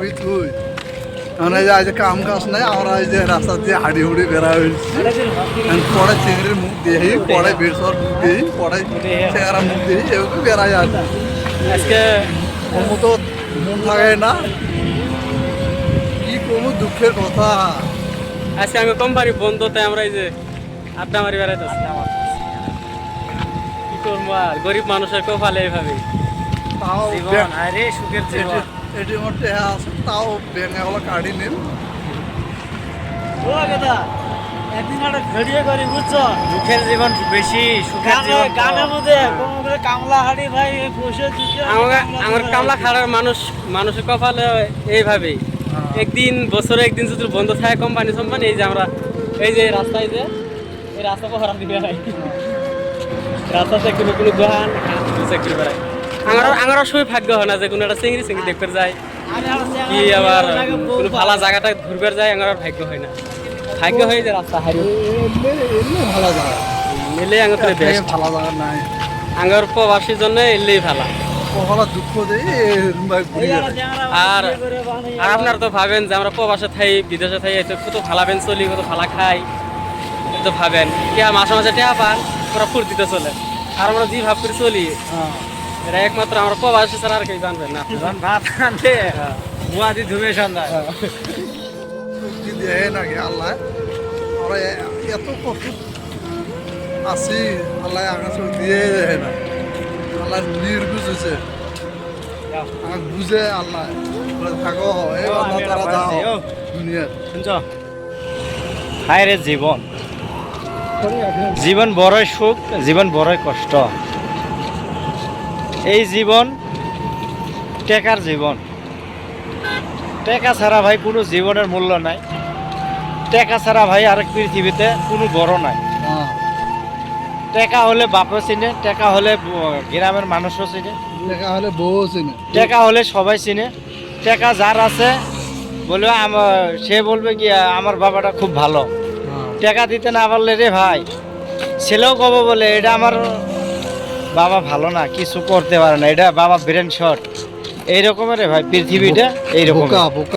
কবি তুই মানে যে আজ কাম কাজ নাই আমরা এই যে রাস্তা দিয়ে হাঁড়ি হুড়ি বেড়া হয়েছি পরে চিংড়ির মুখ দিয়ে পরে বেসর মুখ দিয়ে পরে চেহারা মুখ দিয়ে এগুলো বেড়াই আর আজকে কমু তো মন লাগে না কি কমু দুঃখের কথা আজকে আমি কোম্পানি বন্ধ তাই আমরা এই যে আড্ডা মারি বেড়াইতেছি কি করবো আর গরিব মানুষের কপালে এইভাবে তাও জীবন আরে সুখের জীবন এটি আমার টেহা আছে তাও ব্যাঙে হলো কাটি নিন ও দাদা একদিন একটা ভিডিও করি বুঝছো দুঃখের জীবন বেশি সুখের জীবন গানের মধ্যে কোনো বলে কামলা হাড়ি ভাই বসে আমার কামলা খাড়ার মানুষের কপালে এইভাবেই একদিন বছরে একদিন যদি বন্ধ থাকে কোম্পানি এই যে আমরা এই যে রাস্তায় যে এই রাস্তা পহরা দিবে ভাই রাস্তাতে কোনো কোনো দোকান চাকরি বেড়ায় আমার সবই ভাগ্য হয় না যে কোনো একটা চিংড়ি দেখতে যায় কি আবার কোনো ভালো জায়গাটা ঘুরবে যায় আমার ভাগ্য হয় না ভাগ্য হয়ে যে রাস্তা হারিয়ে এমনি ভালো জায়গা এলে আঙুর তো বেশ ভালো জায়গা নাই আঙুর প্রবাসীর জন্য এলেই ভালো কখনো দুঃখ দেই আর আর আপনারা তো ভাবেন যে আমরা প্রবাসে থাই বিদেশে থাই এত কত ভালাবেন চলি কত ভালা খাই তো ভাবেন কে মাসে মাসে টেহা পান ওরা ফুর্তিতে চলে আর আমরা যে ভাব করে চলি এটা একমাত্র আমরা প্রবাসী ছাড়া আর কেউ জানবেন না ভাত আনতে মুয়াদি ধুবে সন্ধ্যা দেয় নাকি আল্লাহ আমরা এত কষ্ট আছি আল্লাহ আকাশ দিয়ে দেয় না আল্লাহ নির্বুঝ হয়েছে আমাকে বুঝে আল্লাহ থাকো এই আল্লাহ তারা যাও দুনিয়ার শুনছ হায় রে জীবন জীবন বড়ই সুখ জীবন বড়ই কষ্ট এই জীবন টেকার জীবন টেকা ছাড়া ভাই কোনো জীবনের মূল্য নাই টেকা ছাড়া ভাই আরেক পৃথিবীতে কোনো বড় নাই টেকা হলে বাপও চিনে টেকা হলে গ্রামের মানুষও চিনে লেখা হলে বউ চিনে টেকা হলে সবাই চিনে টেকা যার আছে বলবে সে বলবে কি আমার বাবাটা খুব ভালো টাকা দিতে না পারলে রে ভাই ছেলেও কব বলে এটা আমার বাবা ভালো না কিছু করতে পারে না এটা বাবা ব্রেন শট এইরকমের রে ভাই পৃথিবীটা এইরকম বোকা বোকা